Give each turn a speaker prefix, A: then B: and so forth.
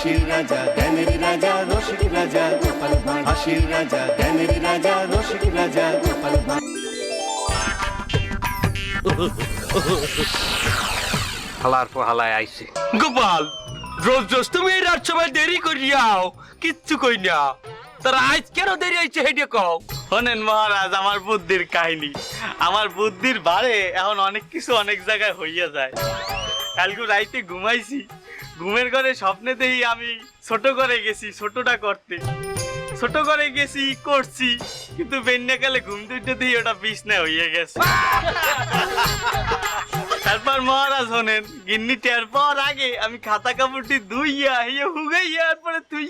A: হাসির রাজা জ্ঞানের রাজা রসিক রাজা গোপাল ভাঁড় হাসির রাজা জ্ঞানের রাজা রসিক রাজা গোপাল ভাঁড়
B: হালার পর হালায় আইছে।
C: গোপাল রোজ রোজ তুমি এই রাত সময় দেরি করিয়াও কিচ্ছু কই না, তার আজ কেন দেরি হয়েছে হেঁটে কও।
D: শোনেন মহারাজ, আমার বুদ্ধির কাহিনী, আমার বুদ্ধির বারে এখন অনেক কিছু অনেক জায়গায় হইয়া যায়। কালকে রাইতে ঘুমাইছি, ঘুমের ঘরে স্বপ্নে দেখি আমি ছোট করে গেছি, ছোটটা করতে ছোট করে গেছি করছি, কিন্তু বেন্যাকালে ঘুম দুইটা দিয়ে ওটা বিছনা হইয়া গেছে। তারপর মহারাজ শোনেন, গিন্নি টের পাওয়ার আগে আমি খাতা কাপড়টি ধুইয়া হুগাইয়া পরে তুই